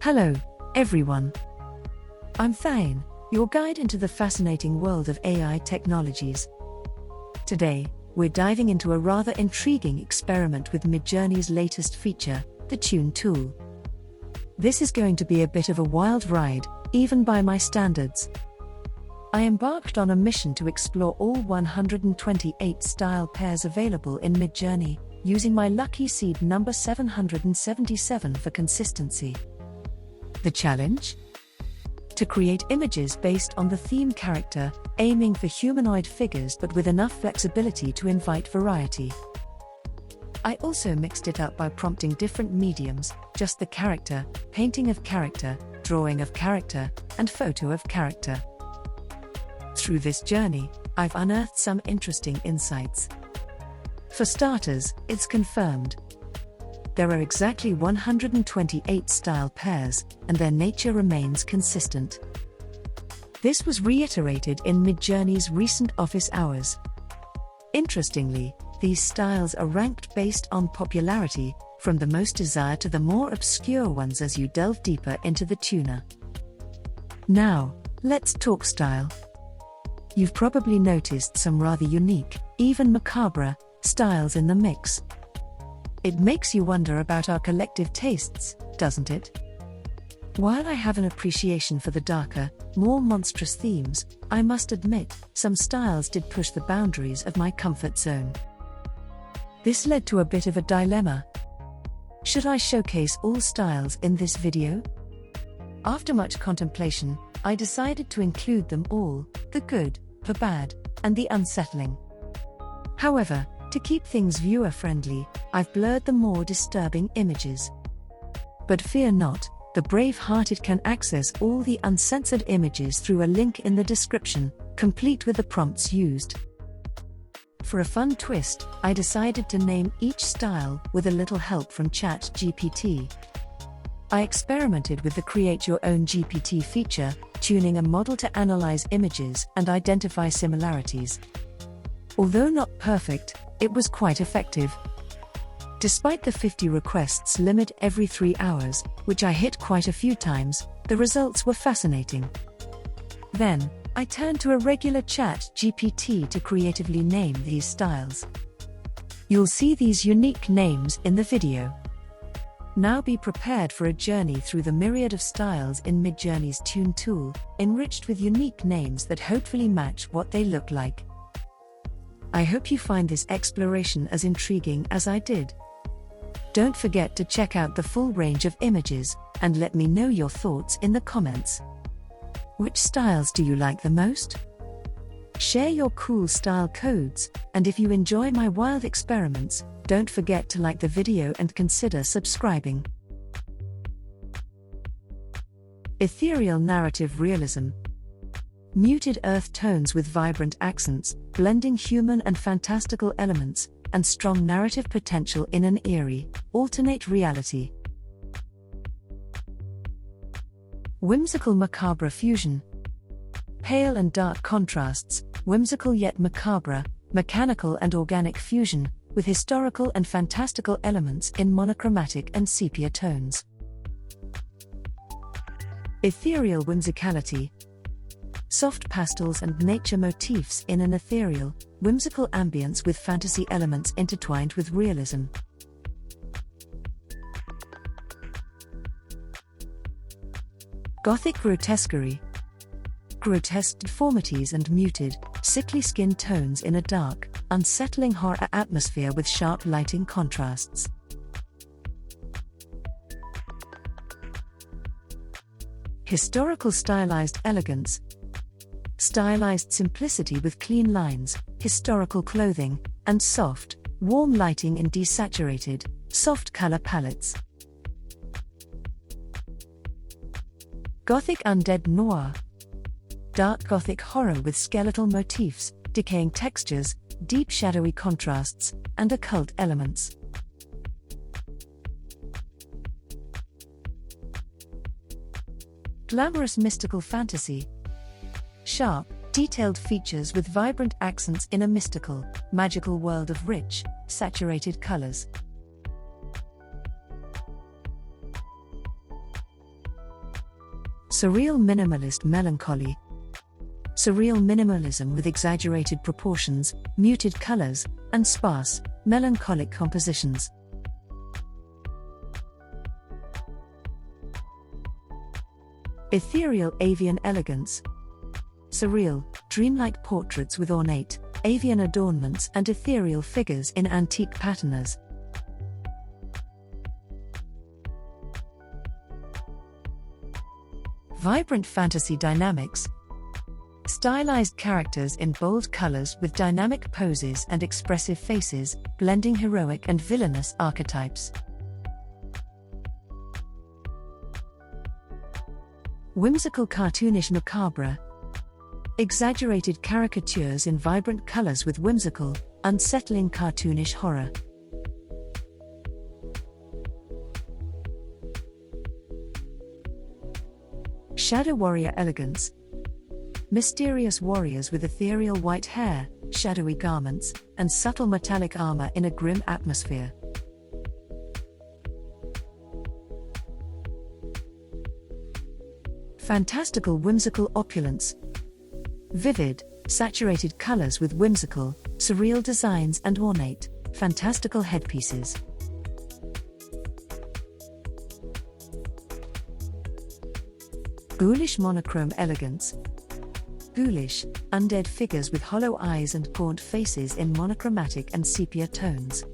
Hello, everyone. I'm Thane, your guide into the fascinating world of AI technologies. Today, we're diving into a rather intriguing experiment with Midjourney's latest feature, the Tune tool. This is going to be a bit of a wild ride, even by my standards. I embarked on a mission to explore all 128 style pairs available in Midjourney, using my lucky seed number 777 for consistency. The challenge? To create images based on the theme character, aiming for humanoid figures but with enough flexibility to invite variety. I also mixed it up by prompting different mediums, just the character, painting of character, drawing of character, and photo of character. Through this journey, I've unearthed some interesting insights. For starters, it's confirmed. There are exactly 128 style pairs, and their nature remains consistent. This was reiterated in Midjourney's recent office hours. Interestingly, these styles are ranked based on popularity, from the most desired to the more obscure ones as you delve deeper into the tuner. Now, let's talk style. You've probably noticed some rather unique, even macabre, styles in the mix. It makes you wonder about our collective tastes, doesn't it? While I have an appreciation for the darker, more monstrous themes, I must admit, some styles did push the boundaries of my comfort zone. This led to a bit of a dilemma. Should I showcase all styles in this video? After much contemplation, I decided to include them all, the good, the bad, and the unsettling. However, to keep things viewer-friendly, I've blurred the more disturbing images. But fear not, the brave-hearted can access all the uncensored images through a link in the description, complete with the prompts used. For a fun twist, I decided to name each style with a little help from ChatGPT. I experimented with the Create Your Own GPT feature, tuning a model to analyze images and identify similarities. Although not perfect, it was quite effective. Despite the 50 requests limit every 3 hours, which I hit quite a few times, the results were fascinating. Then, I turned to a regular ChatGPT to creatively name these styles. You'll see these unique names in the video. Now be prepared for a journey through the myriad of styles in Midjourney's Tune tool, enriched with unique names that hopefully match what they look like. I hope you find this exploration as intriguing as I did. Don't forget to check out the full range of images, and let me know your thoughts in the comments. Which styles do you like the most? Share your cool style codes, and if you enjoy my wild experiments, don't forget to like the video and consider subscribing. Ethereal narrative realism. Muted earth tones with vibrant accents, blending human and fantastical elements, and strong narrative potential in an eerie, alternate reality. Whimsical macabre fusion. Pale and dark contrasts, whimsical yet macabre, mechanical and organic fusion, with historical and fantastical elements in monochromatic and sepia tones. Ethereal whimsicality. Soft pastels and nature motifs in an ethereal, whimsical ambience with fantasy elements intertwined with realism. Gothic grotesquerie. Grotesque deformities and muted, sickly skin tones in a dark, unsettling horror atmosphere with sharp lighting contrasts. Historical stylized elegance. Stylized simplicity with clean lines, historical clothing, and soft, warm lighting in desaturated, soft color palettes. Gothic undead noir. Dark Gothic horror with skeletal motifs, decaying textures, deep shadowy contrasts, and occult elements. Glamorous mystical fantasy. Sharp, detailed features with vibrant accents in a mystical, magical world of rich, saturated colors. Surreal minimalist melancholy. Surreal minimalism with exaggerated proportions, muted colors, and sparse, melancholic compositions. Ethereal avian elegance. Surreal, dreamlike portraits with ornate, avian adornments and ethereal figures in antique patinas. Vibrant fantasy dynamics. Stylized characters in bold colors with dynamic poses and expressive faces, blending heroic and villainous archetypes. Whimsical cartoonish macabre. Exaggerated caricatures in vibrant colors with whimsical, unsettling cartoonish horror. Shadow warrior elegance. Mysterious warriors with ethereal white hair, shadowy garments, and subtle metallic armor in a grim atmosphere. Fantastical whimsical opulence. Vivid, saturated colors with whimsical, surreal designs and ornate, fantastical headpieces. Ghoulish monochrome elegance. Ghoulish, undead figures with hollow eyes and gaunt faces in monochromatic and sepia tones.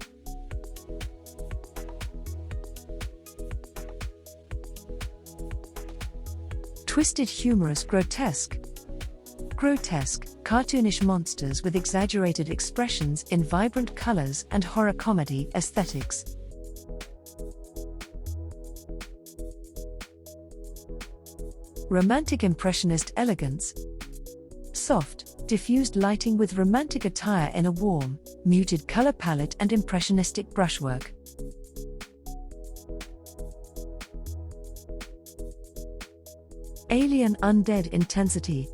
Twisted humorous grotesque. Grotesque, cartoonish monsters with exaggerated expressions in vibrant colors and horror comedy aesthetics. Romantic impressionist elegance. Soft, diffused lighting with romantic attire in a warm, muted color palette and impressionistic brushwork. Alien undead intensity.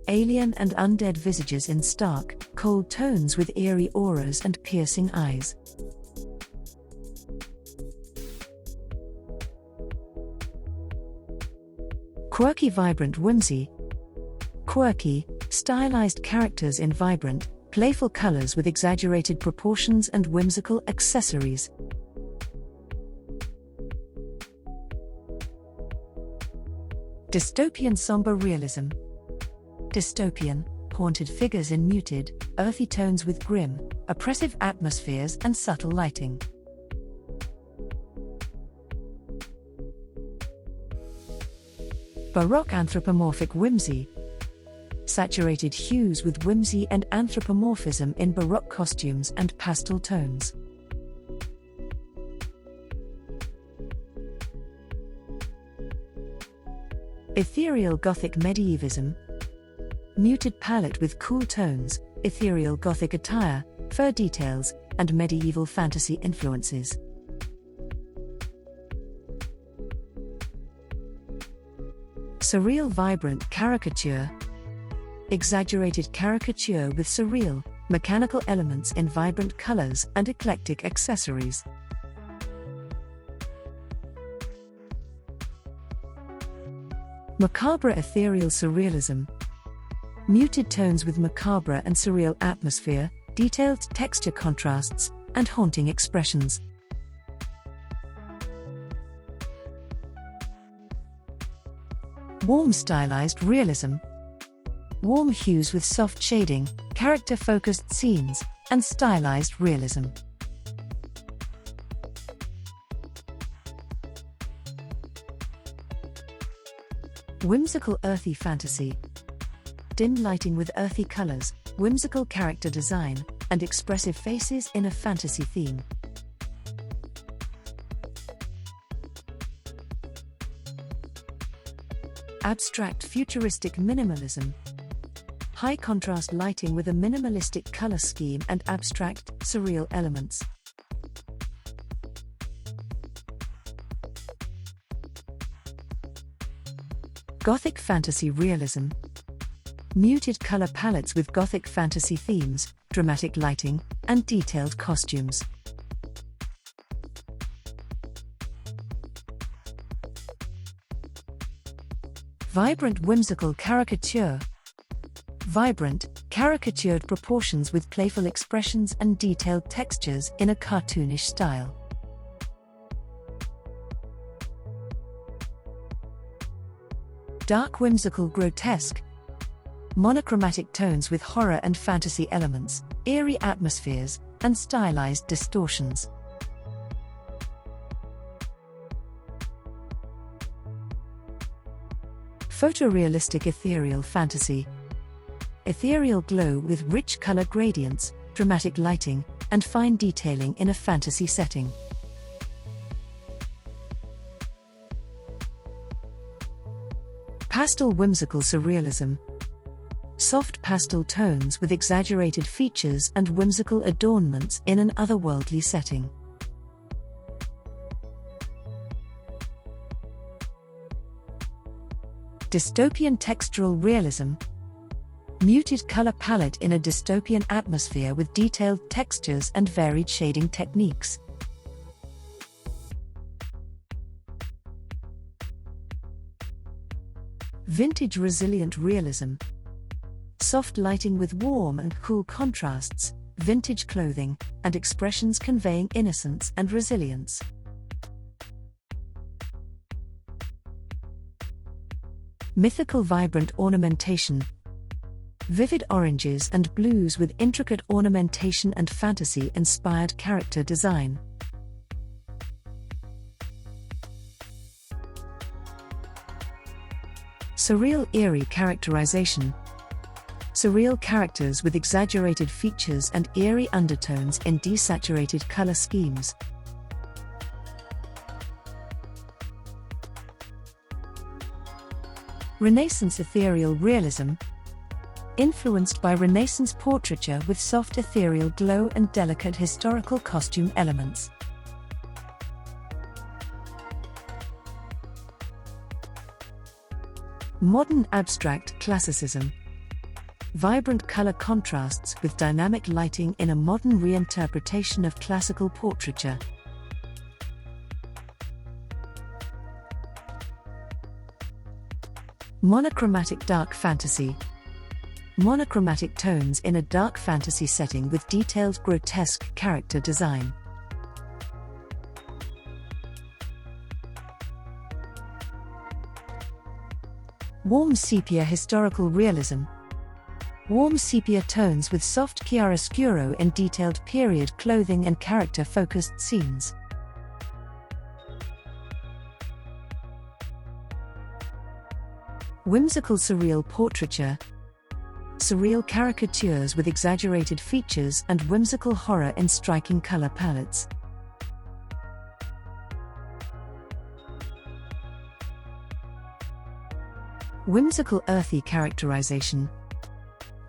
Alien and undead visages in stark, cold tones with eerie auras and piercing eyes. Quirky vibrant whimsy. Quirky, stylized characters in vibrant, playful colors with exaggerated proportions and whimsical accessories. Dystopian somber realism. Dystopian, haunted figures in muted, earthy tones with grim, oppressive atmospheres and subtle lighting. Baroque anthropomorphic whimsy. Saturated hues with whimsy and anthropomorphism in Baroque costumes and pastel tones. Ethereal Gothic medievism. Muted palette with cool tones, ethereal Gothic attire, fur details, and medieval fantasy influences. Surreal vibrant caricature. Exaggerated caricature with surreal, mechanical elements in vibrant colors and eclectic accessories. Macabre ethereal surrealism. Muted tones with macabre and surreal atmosphere, detailed texture contrasts, and haunting expressions. Warm stylized realism. Warm hues with soft shading, character-focused scenes, and stylized realism. Whimsical earthy fantasy. Dim lighting with earthy colors, whimsical character design, and expressive faces in a fantasy theme. Abstract futuristic minimalism. High contrast lighting with a minimalistic color scheme and abstract, surreal elements. Gothic fantasy realism. Muted color palettes with Gothic fantasy themes, dramatic lighting, and detailed costumes. Vibrant whimsical caricature. Vibrant, caricatured proportions with playful expressions and detailed textures in a cartoonish style. Dark whimsical grotesque. Monochromatic tones with horror and fantasy elements, eerie atmospheres, and stylized distortions. Photorealistic ethereal fantasy. Ethereal glow with rich color gradients, dramatic lighting, and fine detailing in a fantasy setting. Pastel whimsical surrealism. Soft pastel tones with exaggerated features and whimsical adornments in an otherworldly setting. Dystopian textural realism. Muted color palette in a dystopian atmosphere with detailed textures and varied shading techniques. Vintage resilient realism. Soft lighting with warm and cool contrasts, vintage clothing, and expressions conveying innocence and resilience. Mythical vibrant ornamentation. Vivid oranges and blues with intricate ornamentation and fantasy-inspired character design. Surreal eerie characterization. Surreal characters with exaggerated features and eerie undertones in desaturated color schemes. Renaissance ethereal realism. Influenced by Renaissance portraiture with soft ethereal glow and delicate historical costume elements. Modern abstract classicism. Vibrant color contrasts with dynamic lighting in a modern reinterpretation of classical portraiture. Monochromatic dark fantasy. Monochromatic tones in a dark fantasy setting with detailed grotesque character design. Warm sepia historical realism. Warm sepia tones with soft chiaroscuro in detailed period clothing and character-focused scenes. Whimsical surreal portraiture. Surreal caricatures with exaggerated features and whimsical horror in striking color palettes. Whimsical earthy characterization.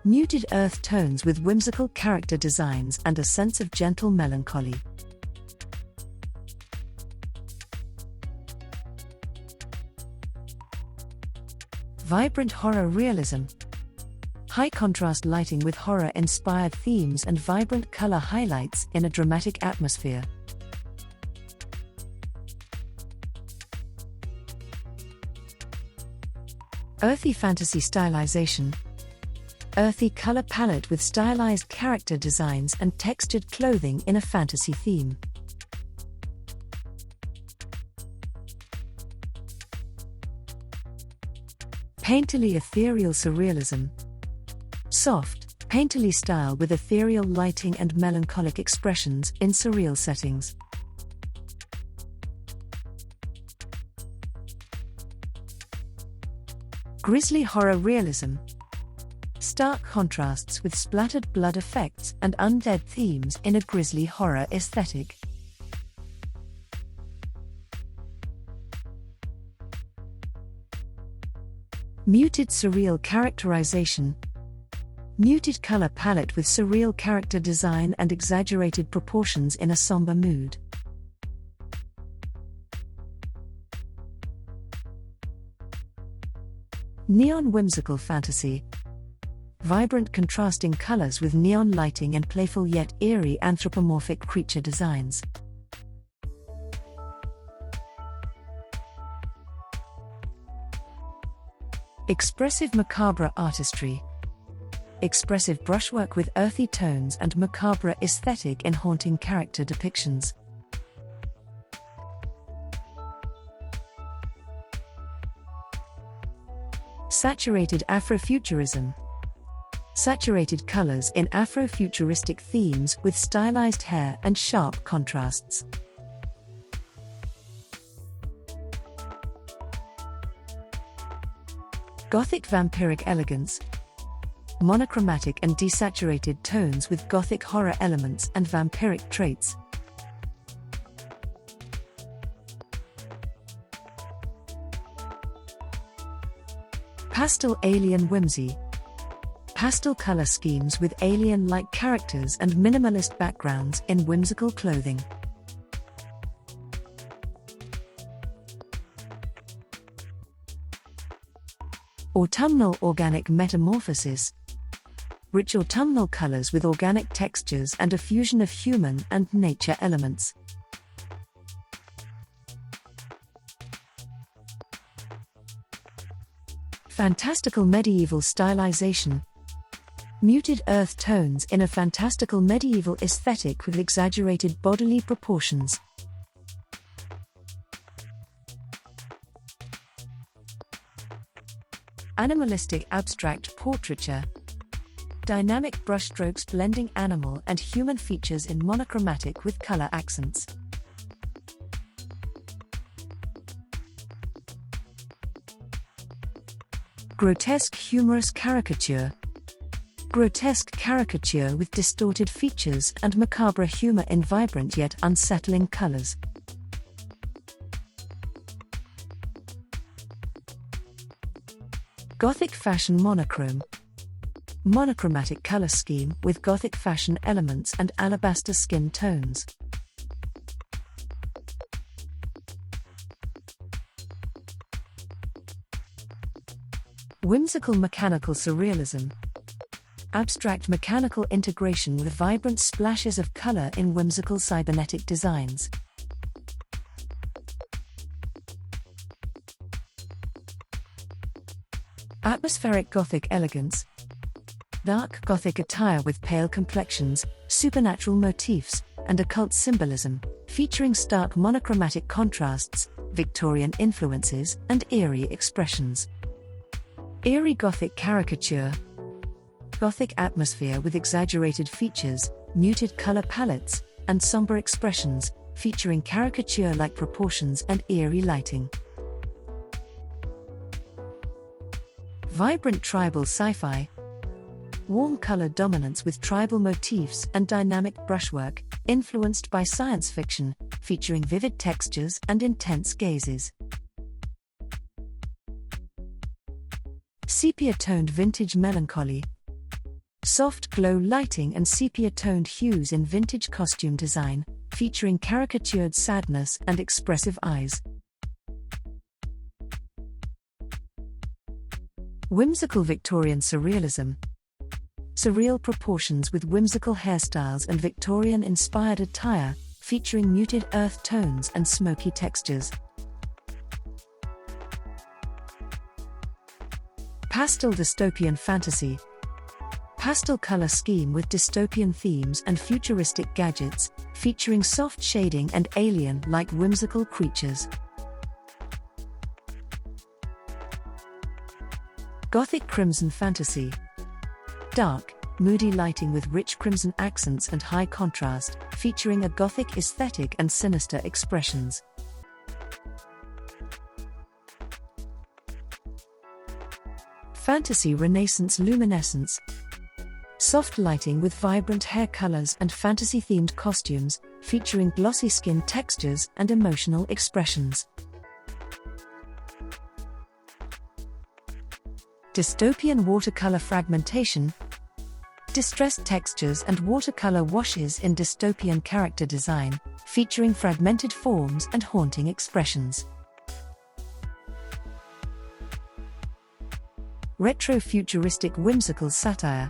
Muted earth tones with whimsical character designs and a sense of gentle melancholy. Vibrant horror realism. High contrast lighting with horror-inspired themes and vibrant color highlights in a dramatic atmosphere. Earthy fantasy stylization. Earthy color palette with stylized character designs and textured clothing in a fantasy theme. Painterly ethereal surrealism. Soft, painterly style with ethereal lighting and melancholic expressions in surreal settings. Grisly horror realism. Stark contrasts with splattered blood effects and undead themes in a grisly horror aesthetic. Muted surreal characterization. Muted color palette with surreal character design and exaggerated proportions in a somber mood. Neon whimsical fantasy. Vibrant contrasting colors with neon lighting and playful yet eerie anthropomorphic creature designs. Expressive macabre artistry. Expressive brushwork with earthy tones and macabre aesthetic in haunting character depictions. Saturated Afrofuturism. Saturated colors in Afrofuturistic themes with stylized hair and sharp contrasts. Gothic vampiric elegance. Monochromatic and desaturated tones with Gothic horror elements and vampiric traits. Pastel alien whimsy. Pastel color schemes with alien-like characters and minimalist backgrounds in whimsical clothing. Autumnal organic metamorphosis. Rich autumnal colors with organic textures and a fusion of human and nature elements. Fantastical medieval stylization. Muted earth tones in a fantastical medieval aesthetic with exaggerated bodily proportions. Animalistic abstract portraiture. Dynamic brushstrokes blending animal and human features in monochromatic with color accents. Grotesque humorous caricature. Grotesque caricature with distorted features and macabre humor in vibrant yet unsettling colors. Gothic fashion monochrome. Monochromatic color scheme with Gothic fashion elements and alabaster skin tones. Whimsical mechanical surrealism. Abstract mechanical integration with vibrant splashes of color in whimsical cybernetic designs. Atmospheric Gothic elegance. Dark Gothic attire with pale complexions, supernatural motifs, and occult symbolism, featuring stark monochromatic contrasts, Victorian influences, and eerie expressions. Eerie Gothic caricature. Gothic atmosphere with exaggerated features, muted color palettes, and somber expressions, featuring caricature-like proportions and eerie lighting. Vibrant tribal sci-fi. Warm color dominance with tribal motifs and dynamic brushwork, influenced by science fiction, featuring vivid textures and intense gazes. Sepia-toned vintage melancholy. Soft glow lighting and sepia-toned hues in vintage costume design, featuring caricatured sadness and expressive eyes. Whimsical Victorian surrealism. Surreal proportions with whimsical hairstyles and Victorian-inspired attire, featuring muted earth tones and smoky textures. Pastel dystopian fantasy. Pastel color scheme with dystopian themes and futuristic gadgets, featuring soft shading and alien-like whimsical creatures. Gothic crimson fantasy. Dark, moody lighting with rich crimson accents and high contrast, featuring a Gothic aesthetic and sinister expressions. Fantasy Renaissance luminescence. Soft lighting with vibrant hair colors and fantasy-themed costumes, featuring glossy skin textures and emotional expressions. Dystopian watercolor fragmentation. Distressed textures and watercolor washes in dystopian character design, featuring fragmented forms and haunting expressions. Retro-futuristic whimsical satire.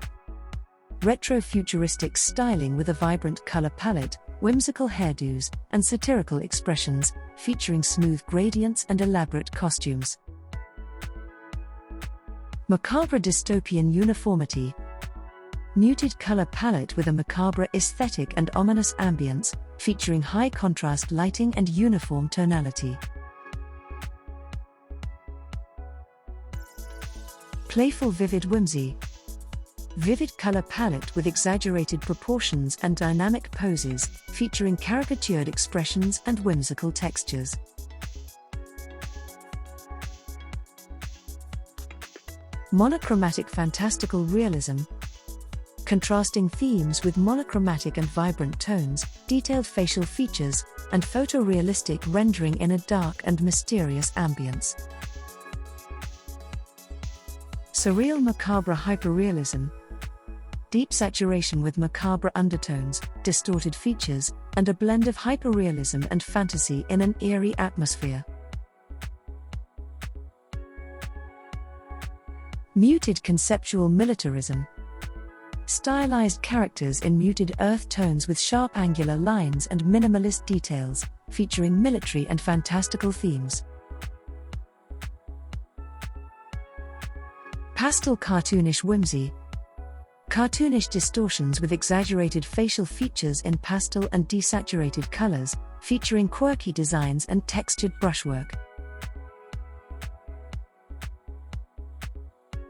Retro-futuristic styling with a vibrant color palette, whimsical hairdos, and satirical expressions, featuring smooth gradients and elaborate costumes. Macabre dystopian uniformity. Muted color palette with a macabre aesthetic and ominous ambience, featuring high contrast lighting and uniform tonality. Playful vivid whimsy. Vivid color palette with exaggerated proportions and dynamic poses, featuring caricatured expressions and whimsical textures. Monochromatic fantastical realism. Contrasting themes with monochromatic and vibrant tones, detailed facial features, and photorealistic rendering in a dark and mysterious ambience. Surreal macabre hyperrealism. Deep saturation with macabre undertones, distorted features, and a blend of hyperrealism and fantasy in an eerie atmosphere. Muted conceptual militarism. Stylized characters in muted earth tones with sharp angular lines and minimalist details, featuring military and fantastical themes. Pastel cartoonish whimsy. Cartoonish distortions with exaggerated facial features in pastel and desaturated colors, featuring quirky designs and textured brushwork.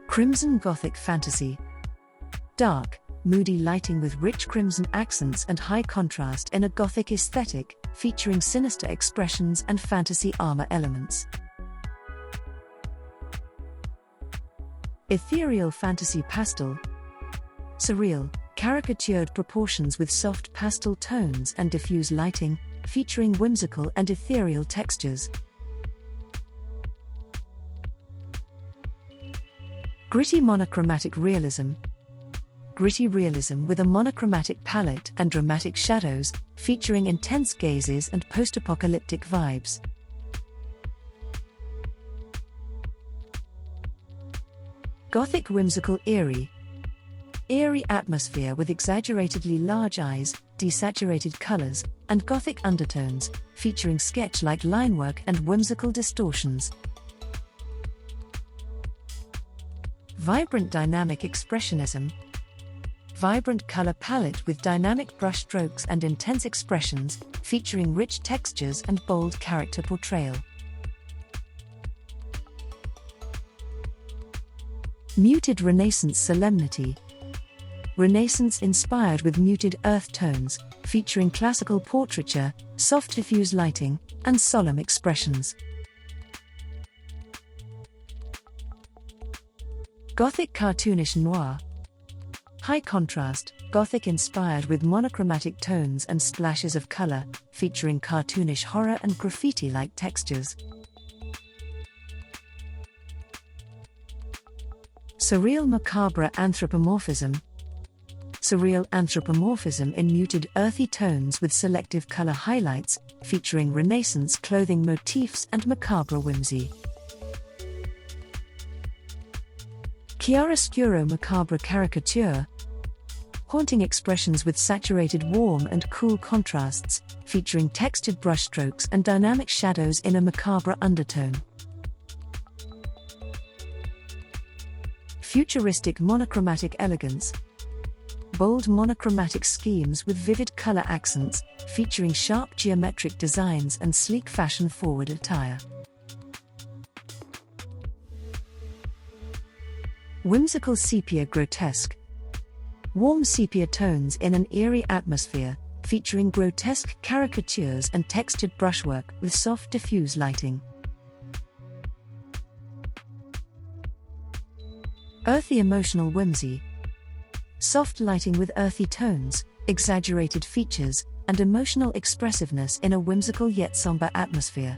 Crimson Gothic fantasy. Dark, moody lighting with rich crimson accents and high contrast in a Gothic aesthetic, featuring sinister expressions and fantasy armor elements. Ethereal fantasy pastel. Surreal, caricatured proportions with soft pastel tones and diffuse lighting, featuring whimsical and ethereal textures. Gritty monochromatic realism. Gritty realism with a monochromatic palette and dramatic shadows, featuring intense gazes and post-apocalyptic vibes. Gothic whimsical eerie. Eerie atmosphere with exaggeratedly large eyes, desaturated colors, and Gothic undertones, featuring sketch-like linework and whimsical distortions. Vibrant dynamic expressionism. Vibrant color palette with dynamic brushstrokes and intense expressions, featuring rich textures and bold character portrayal. Muted Renaissance solemnity. Renaissance inspired with muted earth tones, featuring classical portraiture, soft diffuse lighting, and solemn expressions. Gothic cartoonish noir. High contrast, Gothic inspired with monochromatic tones and splashes of color, featuring cartoonish horror and graffiti-like textures. Surreal macabre anthropomorphism. Surreal anthropomorphism in muted earthy tones with selective color highlights, featuring Renaissance clothing motifs and macabre whimsy. Chiaroscuro macabre caricature. Haunting expressions with saturated warm and cool contrasts, featuring textured brushstrokes and dynamic shadows in a macabre undertone. Futuristic monochromatic elegance. Bold monochromatic schemes with vivid color accents, featuring sharp geometric designs and sleek fashion-forward attire. Whimsical sepia grotesque. Warm sepia tones in an eerie atmosphere, featuring grotesque caricatures and textured brushwork with soft diffuse lighting. Earthy emotional whimsy. Soft lighting with earthy tones, exaggerated features, and emotional expressiveness in a whimsical yet somber atmosphere.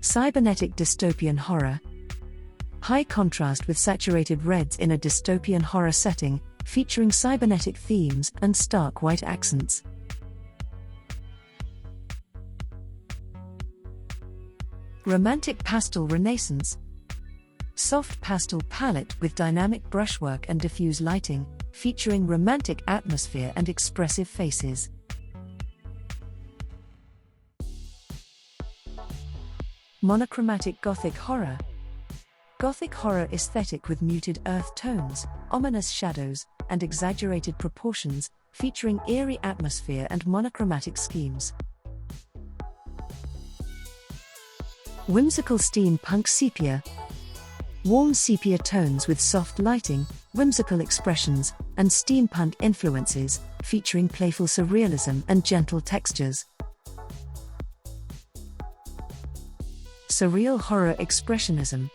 Cybernetic dystopian horror. High contrast with saturated reds in a dystopian horror setting, featuring cybernetic themes and stark white accents. Romantic pastel renaissance. Soft pastel palette with dynamic brushwork and diffuse lighting, featuring romantic atmosphere and expressive faces. Monochromatic Gothic horror. Gothic horror aesthetic with muted earth tones, ominous shadows, and exaggerated proportions, featuring eerie atmosphere and monochromatic schemes. Whimsical steampunk sepia. Warm sepia tones with soft lighting, whimsical expressions, and steampunk influences, featuring playful surrealism and gentle textures. Surreal horror expressionism.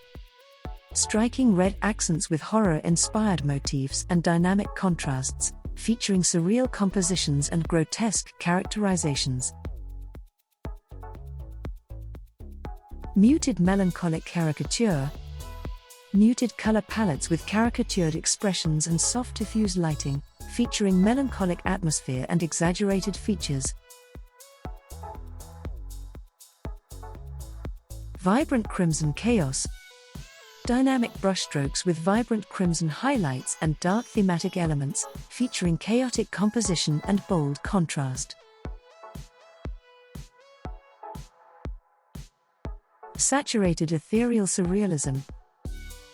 Striking red accents with horror-inspired motifs and dynamic contrasts, featuring surreal compositions and grotesque characterizations. Muted melancholic caricature. Muted color palettes with caricatured expressions and soft diffuse lighting, featuring melancholic atmosphere and exaggerated features. Vibrant crimson chaos. Dynamic brushstrokes with vibrant crimson highlights and dark thematic elements, featuring chaotic composition and bold contrast. Saturated ethereal surrealism.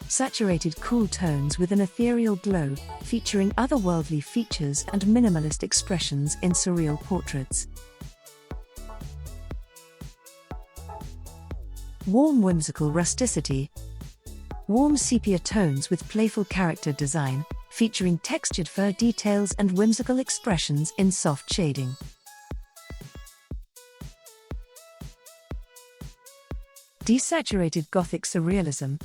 Saturated cool tones with an ethereal glow, featuring otherworldly features and minimalist expressions in surreal portraits. Warm whimsical rusticity. Warm sepia tones with playful character design, featuring textured fur details and whimsical expressions in soft shading. Desaturated Gothic surrealism.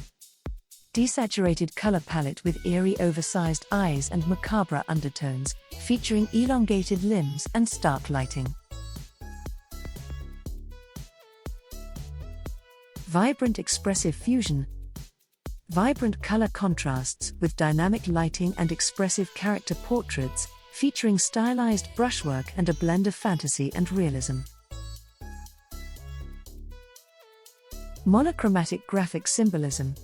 Desaturated color palette with eerie oversized eyes and macabre undertones, featuring elongated limbs and stark lighting. Vibrant expressive fusion. Vibrant color contrasts with dynamic lighting and expressive character portraits, featuring stylized brushwork and a blend of fantasy and realism. Monochromatic graphic symbolism.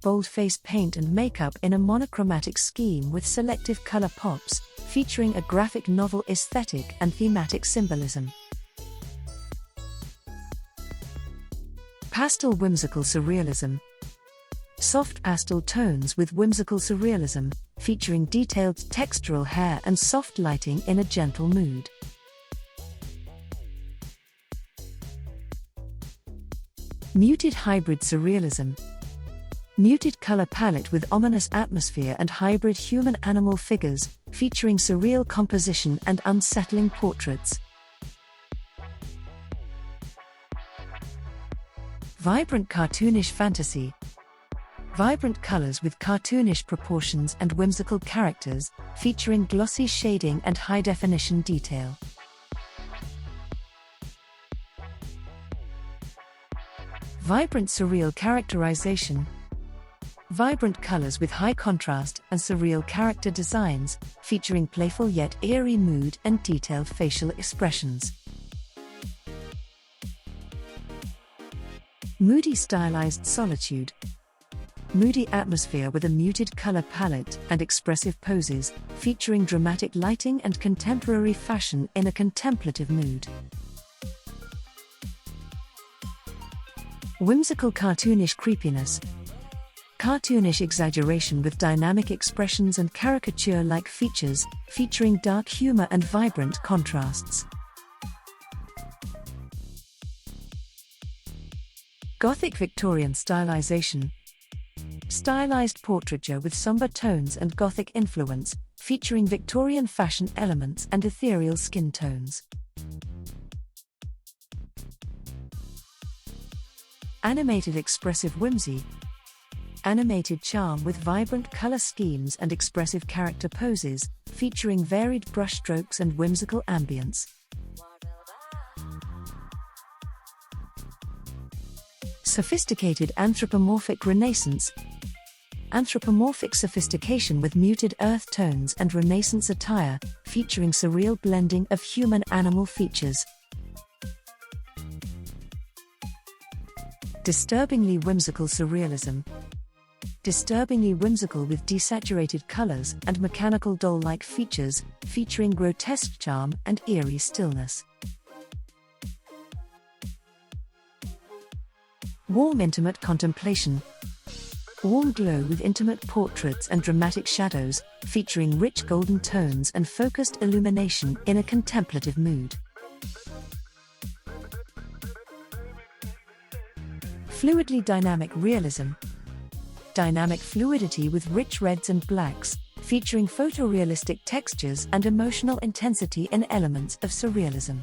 Bold-face paint and makeup in a monochromatic scheme with selective color pops, featuring a graphic novel aesthetic and thematic symbolism. Pastel whimsical surrealism. Soft pastel tones with whimsical surrealism, featuring detailed textural hair and soft lighting in a gentle mood. Muted hybrid surrealism. Muted color palette with ominous atmosphere and hybrid human-animal figures, featuring surreal composition and unsettling portraits. Vibrant cartoonish fantasy. Vibrant colors with cartoonish proportions and whimsical characters, featuring glossy shading and high-definition detail. Vibrant surreal characterization. Vibrant colors with high contrast and surreal character designs, featuring playful yet eerie mood and detailed facial expressions. Moody stylized solitude. Moody atmosphere with a muted color palette and expressive poses, featuring dramatic lighting and contemporary fashion in a contemplative mood. Whimsical cartoonish creepiness. Cartoonish exaggeration with dynamic expressions and caricature-like features, featuring dark humor and vibrant contrasts. Gothic Victorian stylization. Stylized portraiture with somber tones and Gothic influence, featuring Victorian fashion elements and ethereal skin tones. Animated expressive whimsy. Animated charm with vibrant color schemes and expressive character poses, featuring varied brushstrokes and whimsical ambience. Sophisticated anthropomorphic renaissance. Anthropomorphic sophistication with muted earth tones and Renaissance attire, featuring surreal blending of human-animal features. Disturbingly whimsical surrealism. Disturbingly whimsical with desaturated colors and mechanical doll-like features, featuring grotesque charm and eerie stillness. Warm intimate contemplation. Warm glow with intimate portraits and dramatic shadows, featuring rich golden tones and focused illumination in a contemplative mood. Fluidly dynamic realism. Dynamic fluidity with rich reds and blacks, featuring photorealistic textures and emotional intensity in elements of surrealism.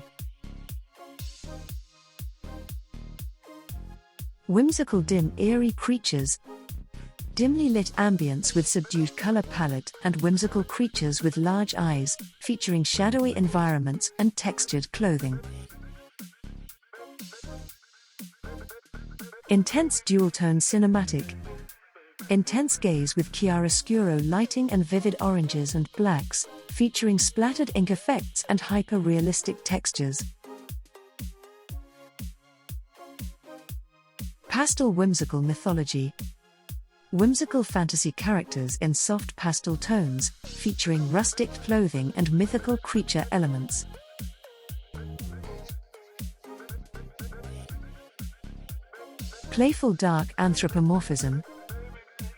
Whimsical dim eerie creatures. Dimly lit ambience with subdued color palette and whimsical creatures with large eyes, featuring shadowy environments and textured clothing. Intense dual-tone cinematic. Intense gaze with chiaroscuro lighting and vivid oranges and blacks, featuring splattered ink effects and hyper-realistic textures. Pastel whimsical mythology. Whimsical fantasy characters in soft pastel tones, featuring rustic clothing and mythical creature elements. Playful dark anthropomorphism.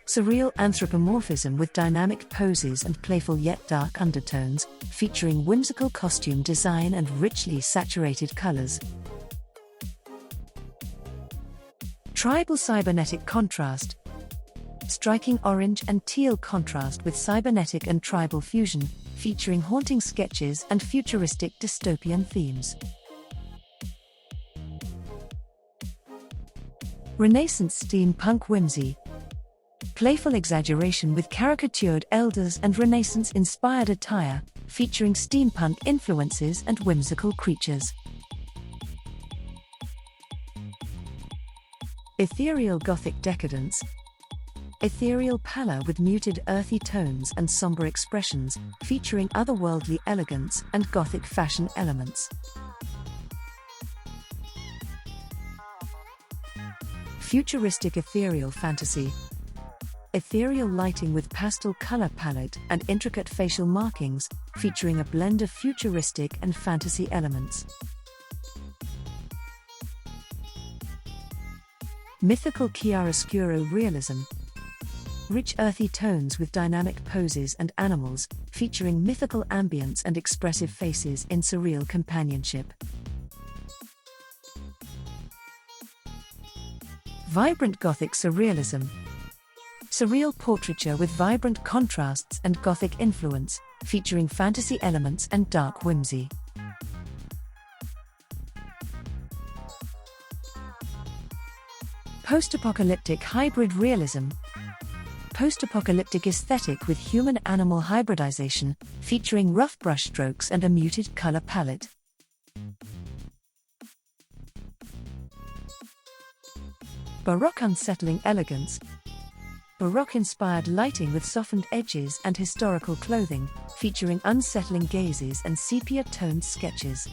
Surreal anthropomorphism with dynamic poses and playful yet dark undertones, featuring whimsical costume design and richly saturated colors. Tribal cybernetic contrast. Striking orange and teal contrast with cybernetic and tribal fusion, featuring haunting sketches and futuristic dystopian themes. Renaissance steampunk whimsy. Playful exaggeration with caricatured elders and Renaissance-inspired attire, featuring steampunk influences and whimsical creatures. Ethereal Gothic decadence. Ethereal pallor with muted earthy tones and somber expressions, featuring otherworldly elegance and Gothic fashion elements. Futuristic ethereal fantasy. Ethereal lighting with pastel color palette and intricate facial markings, featuring a blend of futuristic and fantasy elements. Mythical chiaroscuro realism. Rich earthy tones with dynamic poses and animals, featuring mythical ambience and expressive faces in surreal companionship. Vibrant Gothic surrealism. Surreal portraiture with vibrant contrasts and Gothic influence, featuring fantasy elements and dark whimsy. Post-apocalyptic hybrid realism. Post-apocalyptic aesthetic with human-animal hybridization, featuring rough brushstrokes and a muted color palette. Baroque unsettling elegance. Baroque-inspired lighting with softened edges and historical clothing, featuring unsettling gazes and sepia-toned sketches.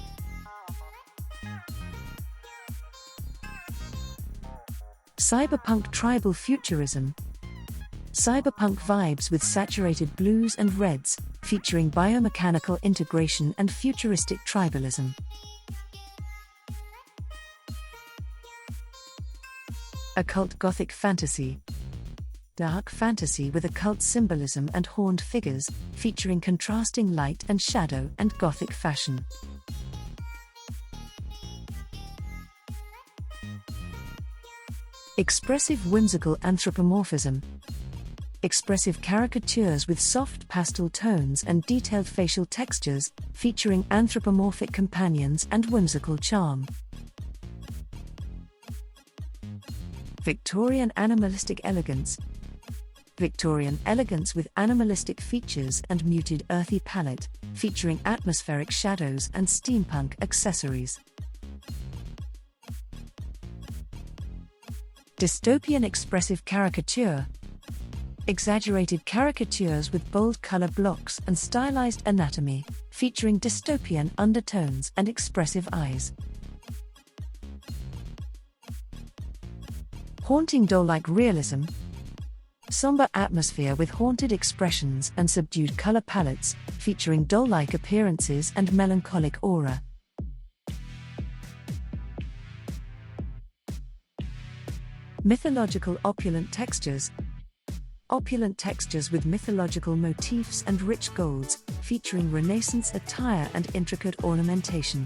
Cyberpunk tribal futurism. Cyberpunk vibes with saturated blues and reds, featuring biomechanical integration and futuristic tribalism. Occult Gothic fantasy. Dark fantasy with occult symbolism and horned figures, featuring contrasting light and shadow and Gothic fashion. Expressive whimsical anthropomorphism. Expressive caricatures with soft pastel tones and detailed facial textures, featuring anthropomorphic companions and whimsical charm. Victorian animalistic elegance. Victorian elegance with animalistic features and muted earthy palette, featuring atmospheric shadows and steampunk accessories. Dystopian expressive caricature. Exaggerated caricatures with bold color blocks and stylized anatomy, featuring dystopian undertones and expressive eyes. Haunting doll-like realism. Somber atmosphere with haunted expressions and subdued color palettes, featuring doll-like appearances and melancholic aura. Mythological opulent textures. Opulent textures with mythological motifs and rich golds, featuring Renaissance attire and intricate ornamentation.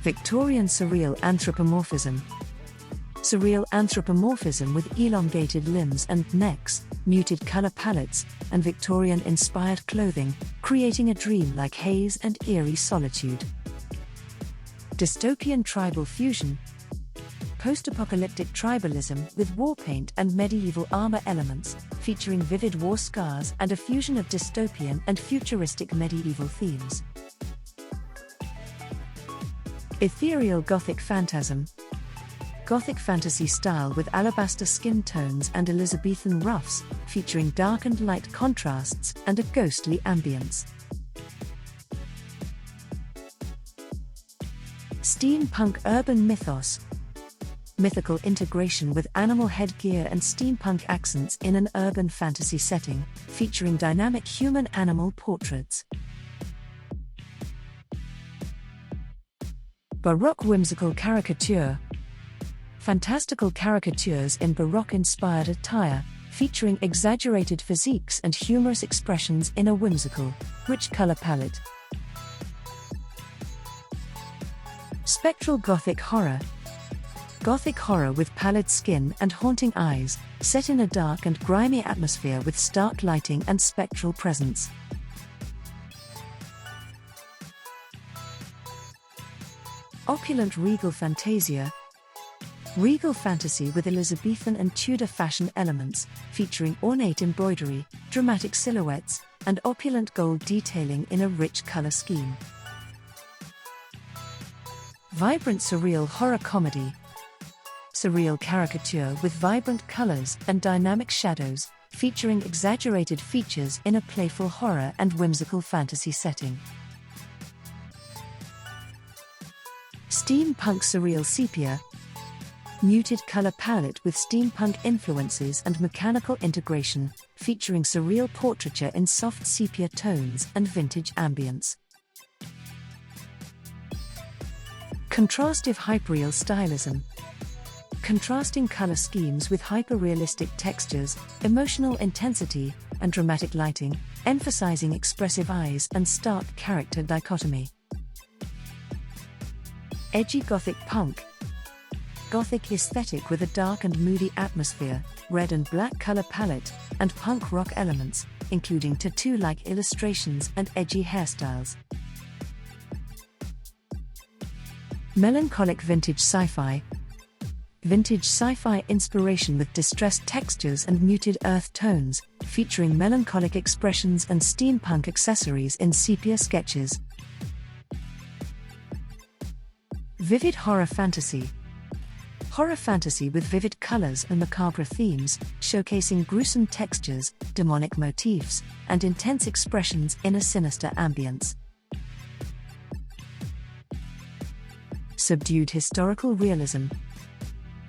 Victorian surreal anthropomorphism. Surreal anthropomorphism with elongated limbs and necks, muted color palettes, and Victorian-inspired clothing, creating a dream-like haze and eerie solitude. Dystopian tribal fusion. Post-apocalyptic tribalism with war paint and medieval armor elements, featuring vivid war scars and a fusion of dystopian and futuristic medieval themes. Ethereal Gothic phantasm. Gothic fantasy style with alabaster skin tones and Elizabethan ruffs, featuring dark and light contrasts and a ghostly ambience. Steampunk urban mythos. Mythical integration with animal headgear and steampunk accents in an urban fantasy setting, featuring dynamic human-animal portraits. Baroque whimsical caricature. Fantastical caricatures in Baroque-inspired attire, featuring exaggerated physiques and humorous expressions in a whimsical, rich color palette. Spectral Gothic horror. Gothic horror with pallid skin and haunting eyes, set in a dark and grimy atmosphere with stark lighting and spectral presence. Opulent regal fantasia. Regal fantasy with Elizabethan and Tudor fashion elements, featuring ornate embroidery, dramatic silhouettes, and opulent gold detailing in a rich color scheme. Vibrant surreal horror comedy. Surreal caricature with vibrant colors and dynamic shadows, featuring exaggerated features in a playful horror and whimsical fantasy setting. Steampunk surreal sepia. Muted color palette with steampunk influences and mechanical integration, featuring surreal portraiture in soft sepia tones and vintage ambience. Contrastive hyperreal stylism. Contrasting color schemes with hyper-realistic textures, emotional intensity, and dramatic lighting, emphasizing expressive eyes and stark character dichotomy. Edgy Gothic punk. Gothic aesthetic with a dark and moody atmosphere, red and black color palette, and punk rock elements, including tattoo-like illustrations and edgy hairstyles. Melancholic vintage sci-fi. Vintage sci-fi inspiration with distressed textures and muted earth tones, featuring melancholic expressions and steampunk accessories in sepia sketches. Vivid horror fantasy. Horror fantasy with vivid colors and macabre themes, showcasing gruesome textures, demonic motifs, and intense expressions in a sinister ambience. Subdued historical realism.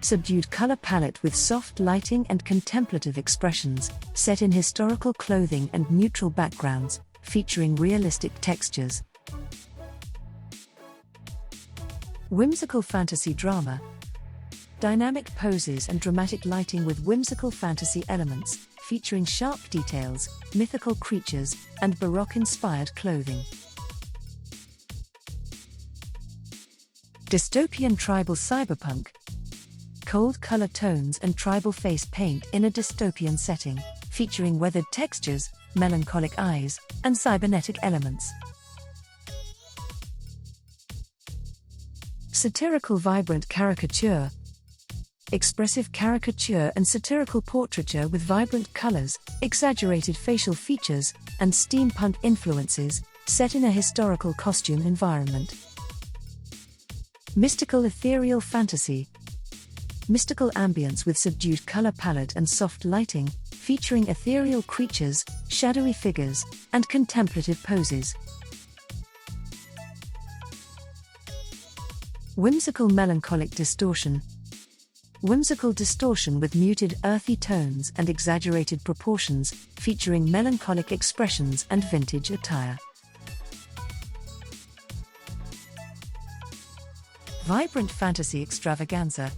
Subdued color palette with soft lighting and contemplative expressions, set in historical clothing and neutral backgrounds, featuring realistic textures. Whimsical fantasy drama. Dynamic poses and dramatic lighting with whimsical fantasy elements, featuring sharp details, mythical creatures, and Baroque-inspired clothing. Dystopian tribal cyberpunk. Cold color tones and tribal face paint in a dystopian setting, featuring weathered textures, melancholic eyes, and cybernetic elements. Satirical vibrant caricature. Expressive caricature and satirical portraiture with vibrant colors, exaggerated facial features, and steampunk influences, set in a historical costume environment. Mystical ethereal fantasy. Mystical ambience with subdued color palette and soft lighting, featuring ethereal creatures, shadowy figures, and contemplative poses. Whimsical melancholic distortion. Whimsical distortion with muted earthy tones and exaggerated proportions, featuring melancholic expressions and vintage attire. Vibrant fantasy extravaganza.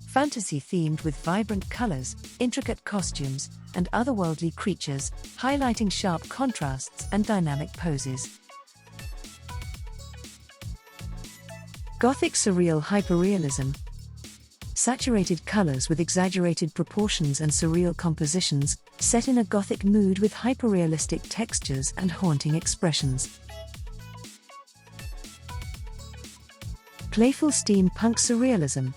Fantasy themed with vibrant colors, intricate costumes, and otherworldly creatures, highlighting sharp contrasts and dynamic poses. Gothic surreal hyperrealism. Saturated colors with exaggerated proportions and surreal compositions, set in a Gothic mood with hyperrealistic textures and haunting expressions. Playful steampunk surrealism.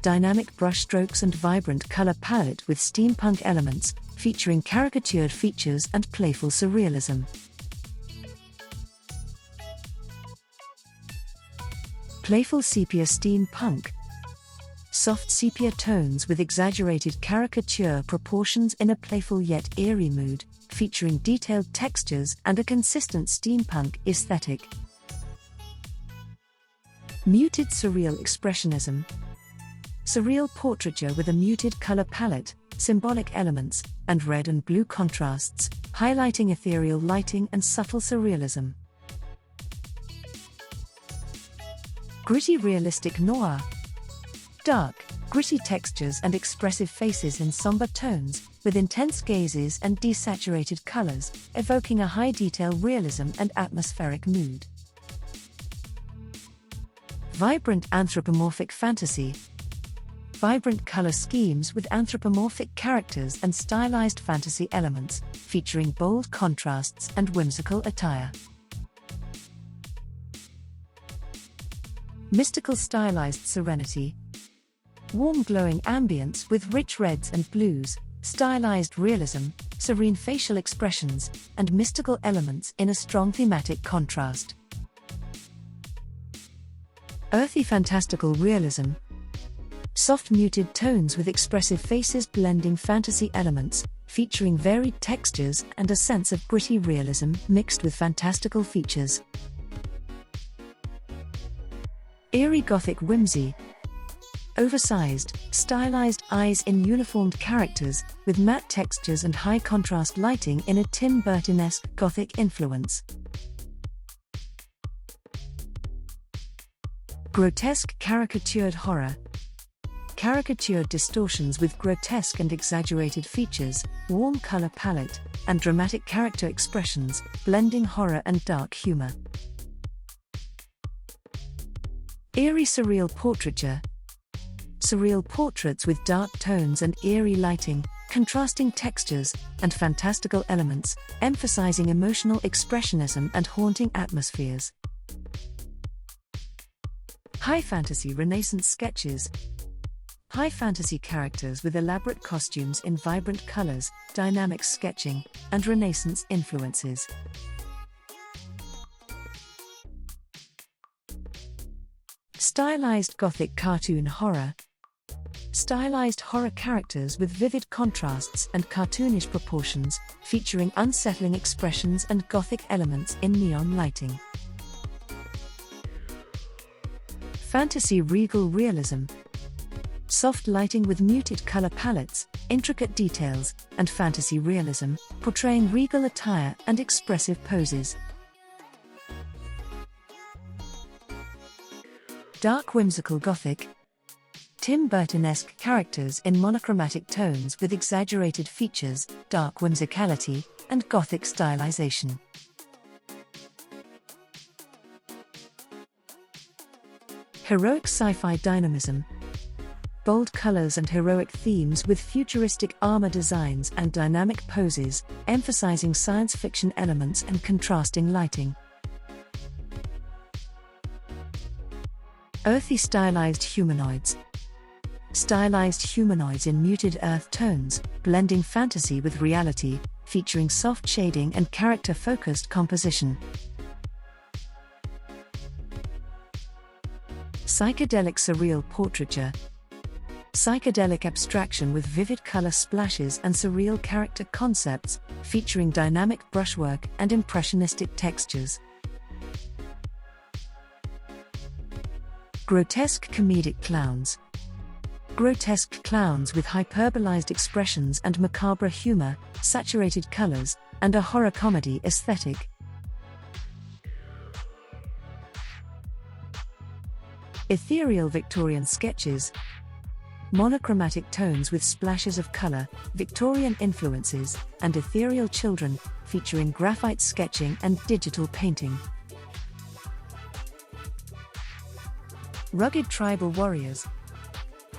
Dynamic brushstrokes and vibrant color palette with steampunk elements, featuring caricatured features and playful surrealism. Playful sepia steampunk. Soft sepia tones with exaggerated caricature proportions in a playful yet eerie mood, featuring detailed textures and a consistent steampunk aesthetic. Muted surreal expressionism. Surreal portraiture with a muted color palette, symbolic elements, and red and blue contrasts, highlighting ethereal lighting and subtle surrealism. Gritty realistic noir. Dark, gritty textures and expressive faces in somber tones, with intense gazes and desaturated colors, evoking a high-detail realism and atmospheric mood. Vibrant anthropomorphic fantasy. Vibrant color schemes with anthropomorphic characters and stylized fantasy elements, featuring bold contrasts and whimsical attire. Mystical stylized serenity. Warm glowing ambience with rich reds and blues, stylized realism, serene facial expressions, and mystical elements in a strong thematic contrast. Earthy fantastical realism. Soft muted tones with expressive faces blending fantasy elements, featuring varied textures and a sense of gritty realism mixed with fantastical features. Eerie Gothic whimsy. Oversized, stylized eyes in uniformed characters, with matte textures and high contrast lighting in a Tim Burton-esque Gothic influence. Grotesque caricatured horror. Caricatured distortions with grotesque and exaggerated features, warm color palette, and dramatic character expressions, blending horror and dark humor. Eerie surreal portraiture. Surreal portraits with dark tones and eerie lighting, contrasting textures, and fantastical elements, emphasizing emotional expressionism and haunting atmospheres. High fantasy Renaissance sketches. High fantasy characters with elaborate costumes in vibrant colors, dynamic sketching, and Renaissance influences. Stylized Gothic cartoon horror. Stylized horror characters with vivid contrasts and cartoonish proportions, featuring unsettling expressions and Gothic elements in neon lighting. Fantasy regal realism. Soft lighting with muted color palettes, intricate details, and fantasy realism, portraying regal attire and expressive poses. Dark whimsical Gothic. Tim Burton-esque characters in monochromatic tones with exaggerated features, dark whimsicality, and Gothic stylization. Heroic sci-fi dynamism. Bold colors and heroic themes with futuristic armor designs and dynamic poses, emphasizing science fiction elements and contrasting lighting. Earthy stylized humanoids. Stylized humanoids in muted earth tones, blending fantasy with reality, featuring soft shading and character-focused composition. Psychedelic surreal portraiture. Psychedelic abstraction with vivid color splashes and surreal character concepts, featuring dynamic brushwork and impressionistic textures. Grotesque comedic clowns. Grotesque clowns with hyperbolized expressions and macabre humor, saturated colors, and a horror comedy aesthetic. Ethereal Victorian sketches. Monochromatic tones with splashes of color, Victorian influences, and ethereal children, featuring graphite sketching and digital painting. Rugged tribal warriors.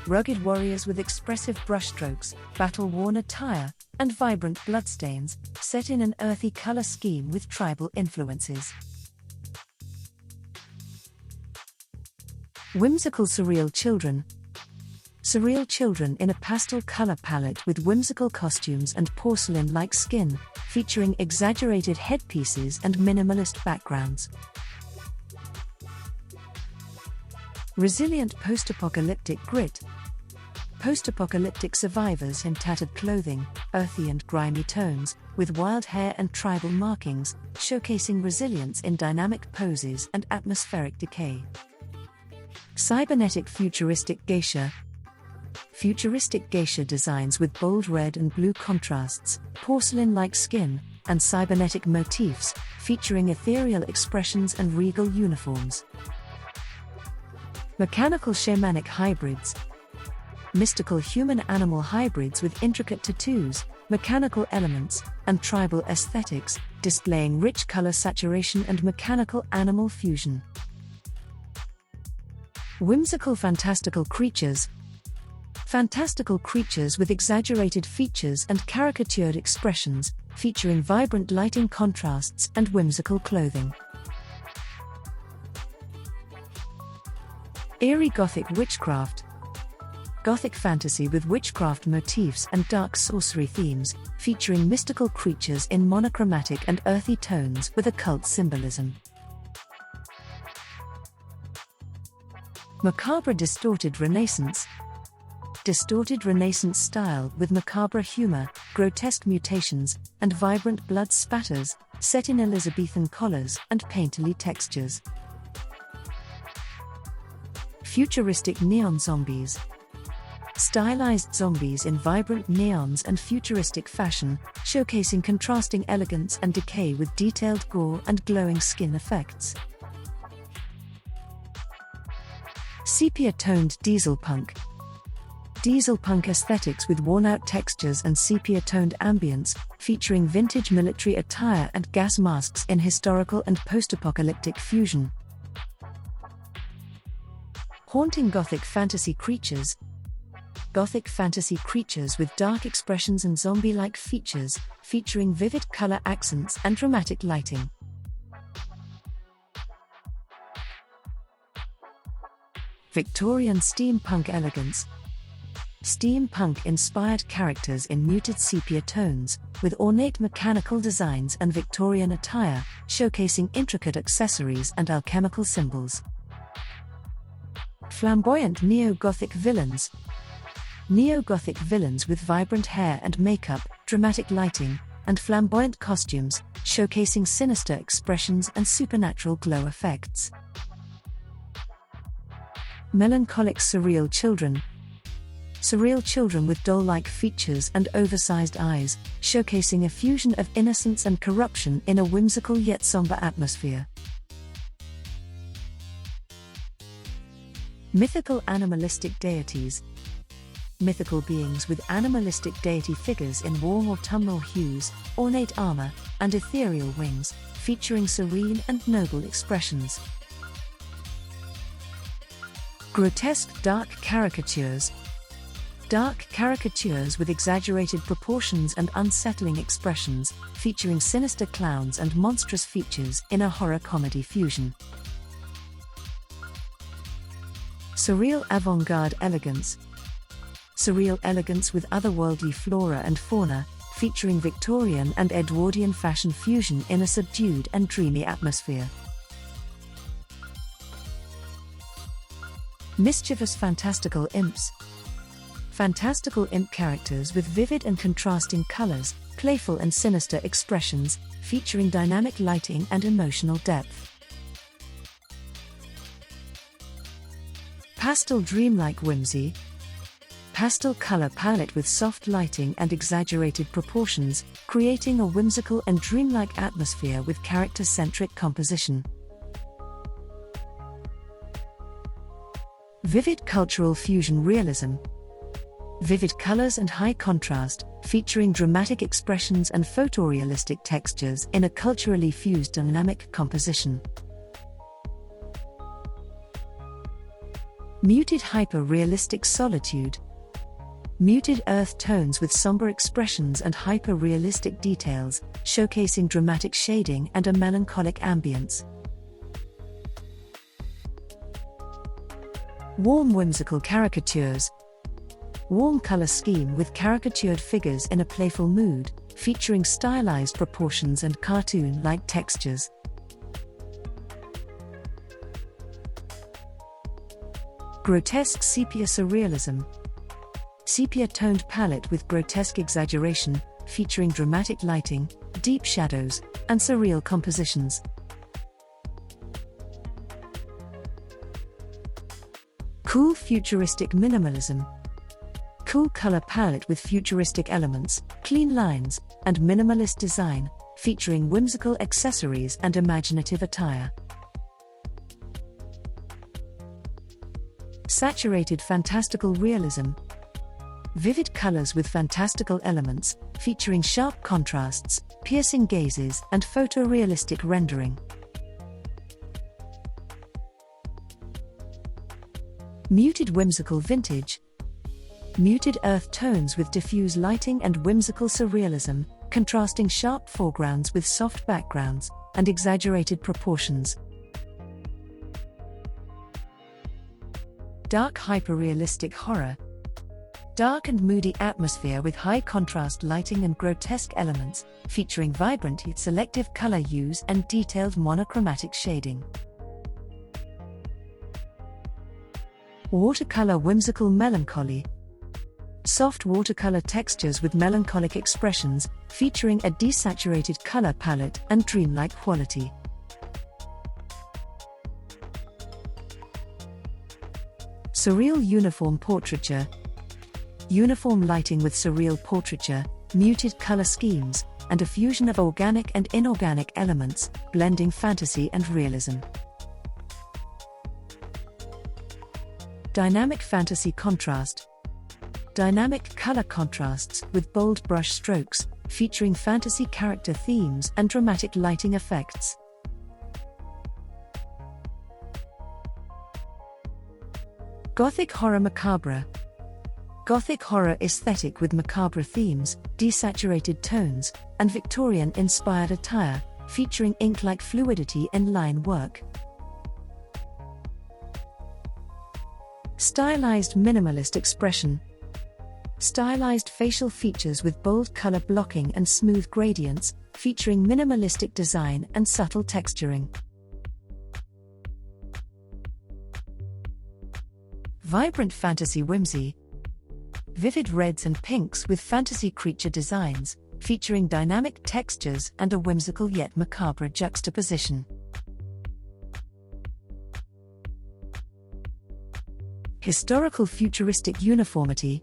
Rugged warriors with expressive brushstrokes, battle-worn attire, and vibrant bloodstains, set in an earthy color scheme with tribal influences. Whimsical surreal children. Surreal children in a pastel color palette with whimsical costumes and porcelain-like skin, featuring exaggerated headpieces and minimalist backgrounds. Resilient post-apocalyptic grit. Post-apocalyptic survivors in tattered clothing, earthy and grimy tones, with wild hair and tribal markings, showcasing resilience in dynamic poses and atmospheric decay. Cybernetic futuristic geisha. Futuristic geisha designs with bold red and blue contrasts, porcelain-like skin, and cybernetic motifs, featuring ethereal expressions and regal uniforms. Mechanical shamanic hybrids. Mystical human-animal hybrids with intricate tattoos, mechanical elements, and tribal aesthetics, displaying rich color saturation and mechanical animal fusion. Whimsical fantastical creatures. Fantastical creatures with exaggerated features and caricatured expressions, featuring vibrant lighting contrasts and whimsical clothing. Eerie Gothic witchcraft. Gothic fantasy with witchcraft motifs and dark sorcery themes, featuring mystical creatures in monochromatic and earthy tones with occult symbolism. Macabre distorted Renaissance. Distorted Renaissance style with macabre humor, grotesque mutations, and vibrant blood spatters, set in Elizabethan collars and painterly textures. Futuristic neon zombies. Stylized zombies in vibrant neons and futuristic fashion, showcasing contrasting elegance and decay with detailed gore and glowing skin effects. Sepia-toned diesel punk. Diesel punk aesthetics with worn-out textures and sepia-toned ambience, featuring vintage military attire and gas masks in historical and post-apocalyptic fusion. Haunting Gothic fantasy creatures. Gothic fantasy creatures with dark expressions and zombie-like features, featuring vivid color accents and dramatic lighting. Victorian steampunk elegance. Steampunk-inspired characters in muted sepia tones, with ornate mechanical designs and Victorian attire, showcasing intricate accessories and alchemical symbols. Flamboyant neo-Gothic villains. Neo-Gothic villains with vibrant hair and makeup, dramatic lighting, and flamboyant costumes, showcasing sinister expressions and supernatural glow effects. Melancholic surreal children. Surreal children with doll-like features and oversized eyes, showcasing a fusion of innocence and corruption in a whimsical yet somber atmosphere. Mythical animalistic deities. Mythical beings with animalistic deity figures in warm autumnal hues, ornate armor, and ethereal wings, featuring serene and noble expressions. Grotesque dark caricatures. Dark caricatures with exaggerated proportions and unsettling expressions, featuring sinister clowns and monstrous features in a horror comedy fusion. Surreal avant-garde elegance. Surreal elegance with otherworldly flora and fauna, featuring Victorian and Edwardian fashion fusion in a subdued and dreamy atmosphere. Mischievous fantastical imps. Fantastical imp characters with vivid and contrasting colors, playful and sinister expressions, featuring dynamic lighting and emotional depth. Pastel dreamlike whimsy. Pastel color palette with soft lighting and exaggerated proportions, creating a whimsical and dreamlike atmosphere with character-centric composition. Vivid cultural fusion realism. Vivid colors and high contrast, featuring dramatic expressions and photorealistic textures in a culturally fused dynamic composition. Muted hyper-realistic solitude. Muted earth tones with somber expressions and hyper-realistic details, showcasing dramatic shading and a melancholic ambience. Warm whimsical caricatures. Warm color scheme with caricatured figures in a playful mood, featuring stylized proportions and cartoon-like textures. Grotesque sepia surrealism. Sepia-toned palette with grotesque exaggeration, featuring dramatic lighting, deep shadows, and surreal compositions. Cool futuristic minimalism. Cool color palette with futuristic elements, clean lines, and minimalist design, featuring whimsical accessories and imaginative attire. Saturated fantastical realism. Vivid colors with fantastical elements, featuring sharp contrasts, piercing gazes, and photorealistic rendering. Muted whimsical vintage. Muted earth tones with diffuse lighting and whimsical surrealism, contrasting sharp foregrounds with soft backgrounds, and exaggerated proportions. Dark hyperrealistic horror. Dark and moody atmosphere with high contrast lighting and grotesque elements, featuring vibrant yet selective color use and detailed monochromatic shading. Watercolor whimsical melancholy. Soft watercolor textures with melancholic expressions, featuring a desaturated color palette and dreamlike quality. Surreal uniform portraiture. Uniform lighting with surreal portraiture, muted color schemes, and a fusion of organic and inorganic elements, blending fantasy and realism. Dynamic fantasy contrast. Dynamic color contrasts with bold brush strokes, featuring fantasy character themes and dramatic lighting effects. Gothic horror macabre. Gothic horror aesthetic with macabre themes, desaturated tones, and Victorian-inspired attire, featuring ink-like fluidity and line work. Stylized minimalist expression. Stylized facial features with bold color blocking and smooth gradients, featuring minimalistic design and subtle texturing. Vibrant fantasy whimsy. Vivid reds and pinks with fantasy creature designs, featuring dynamic textures and a whimsical yet macabre juxtaposition. Historical futuristic uniformity.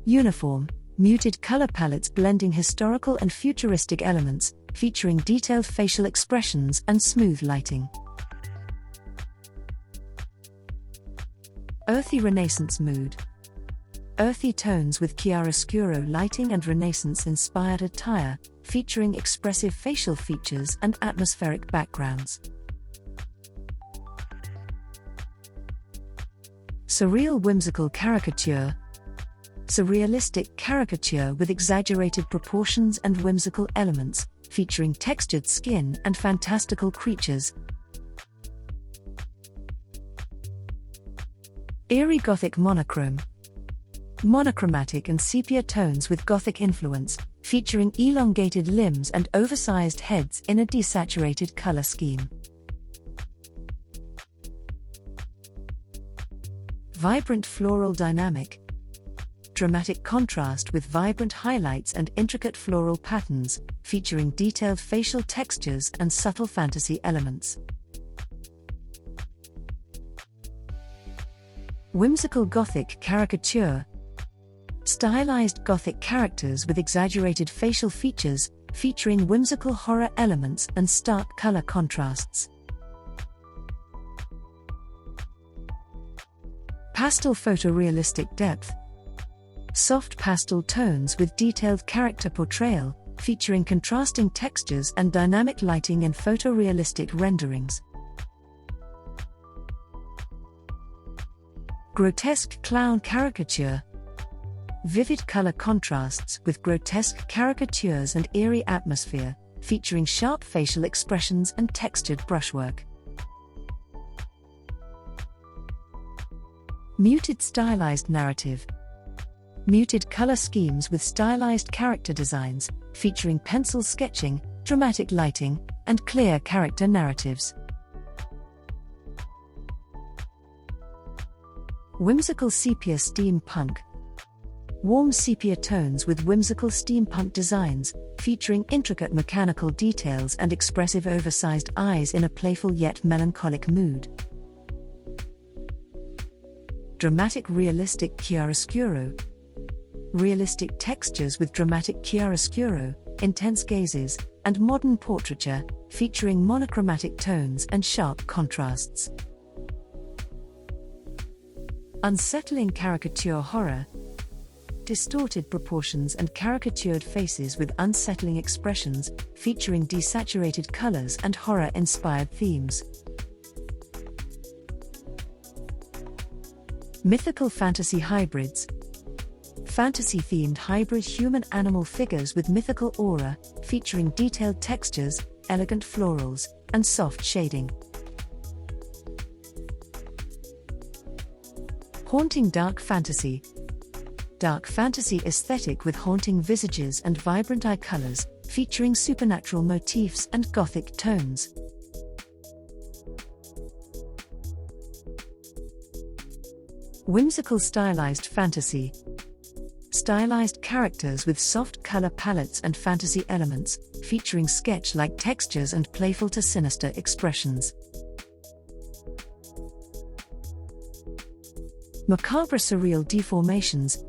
Uniform, muted color palettes blending historical and futuristic elements, featuring detailed facial expressions and smooth lighting. Earthy Renaissance mood. Earthy tones with chiaroscuro lighting and Renaissance-inspired attire, featuring expressive facial features and atmospheric backgrounds. Surreal whimsical caricature. Surrealistic caricature with exaggerated proportions and whimsical elements, featuring textured skin and fantastical creatures. Eerie Gothic monochrome. Monochromatic and sepia tones with Gothic influence, featuring elongated limbs and oversized heads in a desaturated color scheme. Vibrant floral dynamic. Dramatic contrast with vibrant highlights and intricate floral patterns, featuring detailed facial textures and subtle fantasy elements. Whimsical Gothic caricature. Stylized Gothic characters with exaggerated facial features, featuring whimsical horror elements and stark color contrasts. Pastel photorealistic depth. Soft pastel tones with detailed character portrayal, featuring contrasting textures and dynamic lighting in photorealistic renderings. Grotesque clown caricature. Vivid color contrasts with grotesque caricatures and eerie atmosphere, featuring sharp facial expressions and textured brushwork. Muted stylized narrative. Muted color schemes with stylized character designs, featuring pencil sketching, dramatic lighting, and clear character narratives. Whimsical sepia steampunk. Warm sepia tones with whimsical steampunk designs, featuring intricate mechanical details and expressive oversized eyes in a playful yet melancholic mood. Dramatic realistic chiaroscuro. Realistic textures with dramatic chiaroscuro, intense gazes, and modern portraiture, featuring monochromatic tones and sharp contrasts. Unsettling caricature horror. Distorted proportions and caricatured faces with unsettling expressions, featuring desaturated colors and horror-inspired themes. Mythical fantasy hybrids. Fantasy-themed hybrid human-animal figures with mythical aura, featuring detailed textures, elegant florals, and soft shading. Haunting dark fantasy. Dark fantasy aesthetic with haunting visages and vibrant eye colors, featuring supernatural motifs and gothic tones. Whimsical stylized fantasy. Stylized characters with soft color palettes and fantasy elements, featuring sketch-like textures and playful to sinister expressions. Macabre surreal deformations.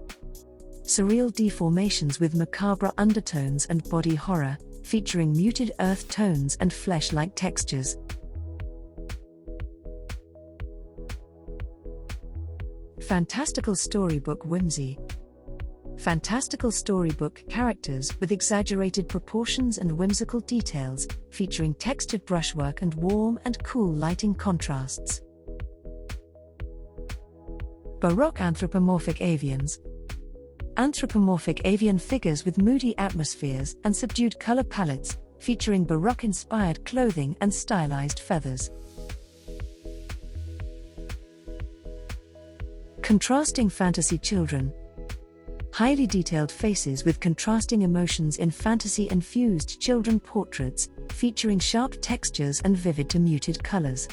Surreal deformations with macabre undertones and body horror, featuring muted earth tones and flesh-like textures. Fantastical storybook whimsy. Fantastical storybook characters with exaggerated proportions and whimsical details, featuring textured brushwork and warm and cool lighting contrasts. Baroque anthropomorphic avians. Anthropomorphic avian figures with moody atmospheres and subdued color palettes, featuring Baroque-inspired clothing and stylized feathers. Contrasting fantasy children. Highly detailed faces with contrasting emotions in fantasy-infused children portraits, featuring sharp textures and vivid to muted colors.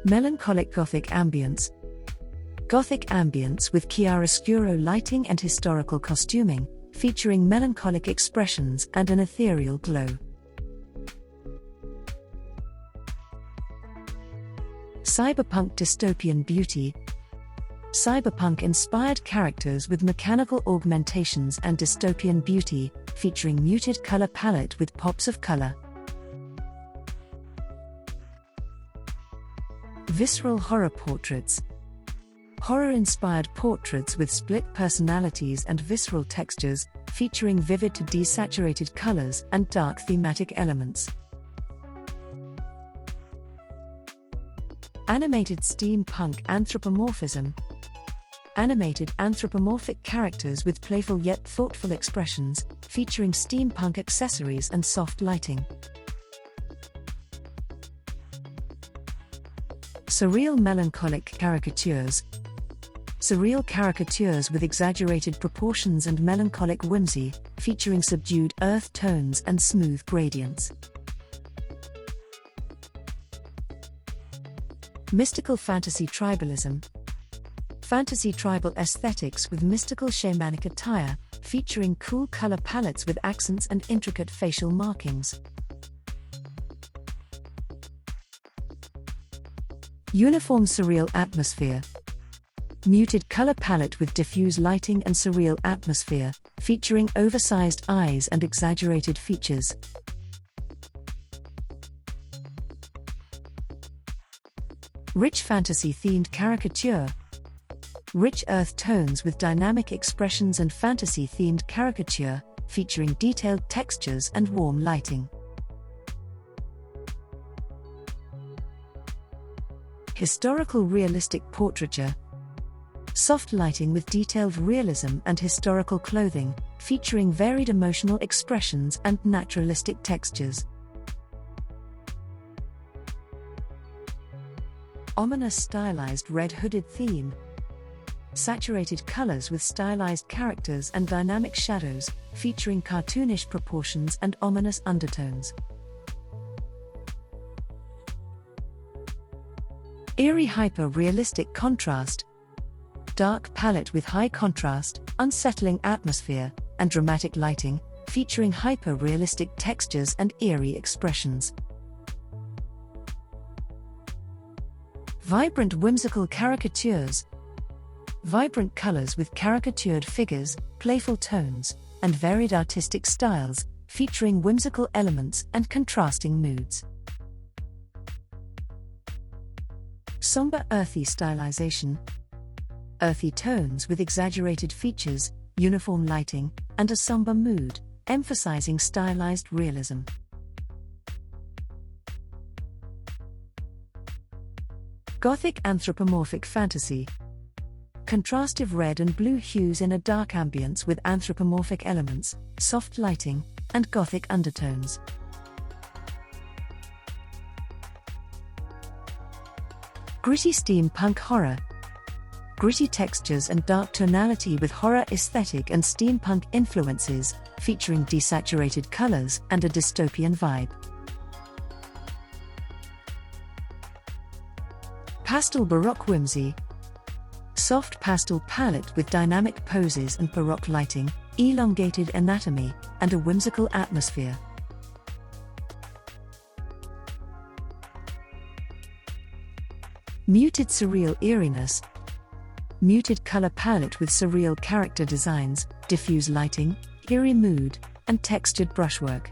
Melancholic Gothic ambience. Gothic ambience with chiaroscuro lighting and historical costuming, featuring melancholic expressions and an ethereal glow. Cyberpunk dystopian beauty. Cyberpunk-inspired characters with mechanical augmentations and dystopian beauty, featuring muted color palette with pops of color. Visceral horror portraits. Horror-inspired portraits with split personalities and visceral textures, featuring vivid to desaturated colors and dark thematic elements. Animated steampunk anthropomorphism. Animated anthropomorphic characters with playful yet thoughtful expressions, featuring steampunk accessories and soft lighting. Surreal melancholic caricatures. Surreal caricatures with exaggerated proportions and melancholic whimsy, featuring subdued earth tones and smooth gradients. Mystical fantasy tribalism. Fantasy tribal aesthetics with mystical shamanic attire, featuring cool color palettes with accents and intricate facial markings. Uniform surreal atmosphere. Muted color palette with diffuse lighting and surreal atmosphere, featuring oversized eyes and exaggerated features. Rich fantasy-themed caricature. Rich earth tones with dynamic expressions and fantasy-themed caricature, featuring detailed textures and warm lighting. Historical realistic portraiture. Soft lighting with detailed realism and historical clothing, featuring varied emotional expressions and naturalistic textures. Ominous stylized red hooded theme. Saturated colors with stylized characters and dynamic shadows, featuring cartoonish proportions and ominous undertones. Eerie hyper-realistic contrast. Dark palette with high contrast, unsettling atmosphere, and dramatic lighting, featuring hyper-realistic textures and eerie expressions. Vibrant whimsical caricatures. Vibrant colors with caricatured figures, playful tones, and varied artistic styles, featuring whimsical elements and contrasting moods. Somber earthy stylization. Earthy tones with exaggerated features, uniform lighting, and a somber mood, emphasizing stylized realism. Gothic anthropomorphic fantasy. Contrastive red and blue hues in a dark ambience with anthropomorphic elements, soft lighting, and Gothic undertones. Gritty steampunk horror. Gritty textures and dark tonality with horror aesthetic and steampunk influences, featuring desaturated colors and a dystopian vibe. Pastel Baroque whimsy. Soft pastel palette with dynamic poses and Baroque lighting, elongated anatomy, and a whimsical atmosphere. Muted surreal eeriness. Muted color palette with surreal character designs, diffuse lighting, eerie mood, and textured brushwork.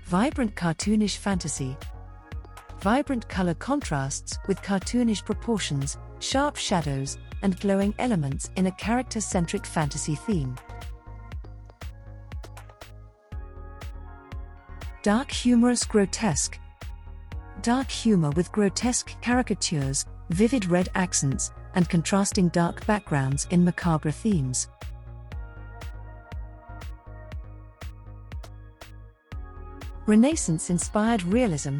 Vibrant cartoonish fantasy. Vibrant color contrasts with cartoonish proportions, sharp shadows, and glowing elements in a character-centric fantasy theme. Dark humorous grotesque. Dark humor with grotesque caricatures, vivid red accents, and contrasting dark backgrounds in macabre themes. Renaissance-inspired realism.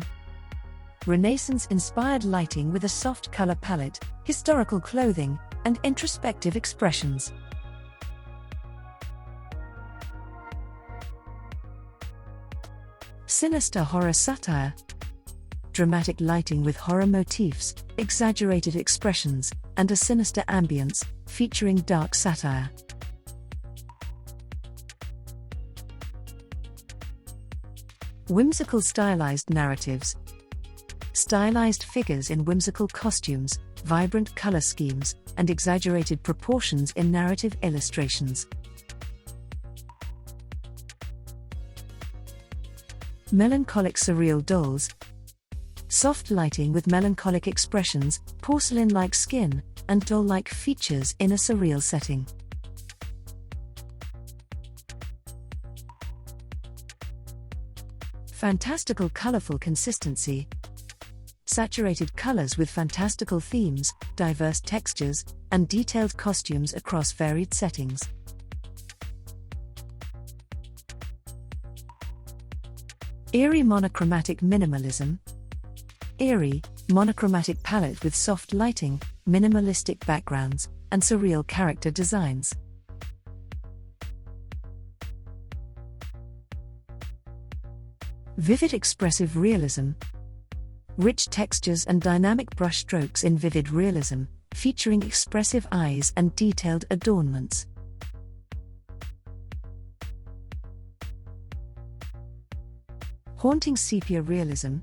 Renaissance-inspired lighting with a soft color palette, historical clothing, and introspective expressions. Sinister horror satire. Dramatic lighting with horror motifs, exaggerated expressions, and a sinister ambience, featuring dark satire. Whimsical stylized narratives. Stylized figures in whimsical costumes, vibrant color schemes, and exaggerated proportions in narrative illustrations. Melancholic surreal dolls. Soft lighting with melancholic expressions, porcelain-like skin, and doll-like features in a surreal setting. Fantastical colorful consistency. Saturated colors with fantastical themes, diverse textures, and detailed costumes across varied settings. Eerie monochromatic minimalism. Eerie, monochromatic palette with soft lighting, minimalistic backgrounds, and surreal character designs. Vivid expressive realism. Rich textures and dynamic brushstrokes in vivid realism, featuring expressive eyes and detailed adornments. Haunting sepia realism.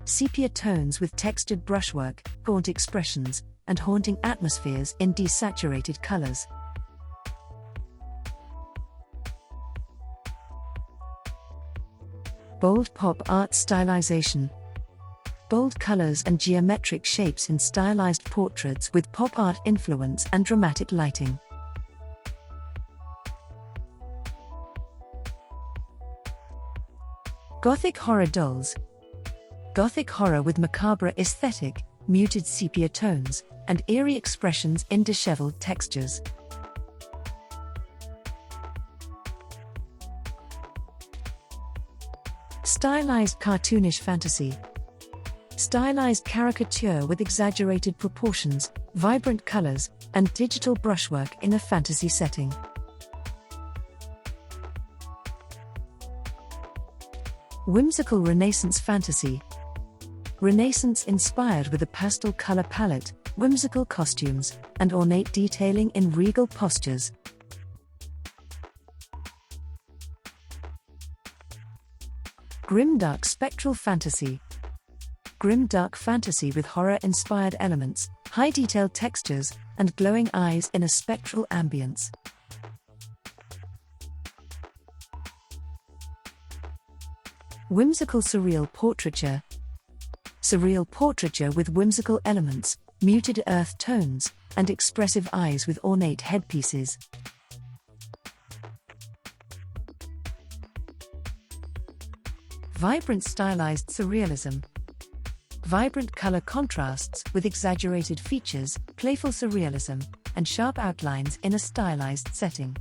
Sepia tones with textured brushwork, gaunt expressions, and haunting atmospheres in desaturated colors. Bold pop art stylization. Bold colors and geometric shapes in stylized portraits with pop art influence and dramatic lighting. Gothic horror dolls. Gothic horror with macabre aesthetic, muted sepia tones, and eerie expressions in disheveled textures. Stylized cartoonish fantasy. Stylized caricature with exaggerated proportions, vibrant colors, and digital brushwork in a fantasy setting. Whimsical Renaissance fantasy. Renaissance inspired with a pastel color palette, whimsical costumes, and ornate detailing in regal postures. Grimdark spectral fantasy. Grimdark fantasy with horror-inspired elements, high-detailed textures, and glowing eyes in a spectral ambience. Whimsical surreal portraiture. Surreal portraiture with whimsical elements, muted earth tones, and expressive eyes with ornate headpieces. Vibrant stylized surrealism. Vibrant color contrasts with exaggerated features, playful surrealism, and sharp outlines in a stylized setting.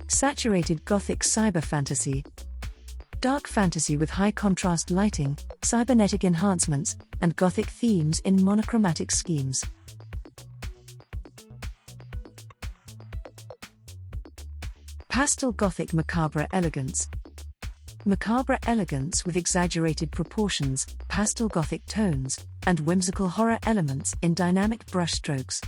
Saturated Gothic cyber fantasy. Dark fantasy with high contrast lighting, cybernetic enhancements, and Gothic themes in monochromatic schemes. Pastel Gothic macabre elegance. Macabre elegance with exaggerated proportions, pastel Gothic tones, and whimsical horror elements in dynamic brushstrokes.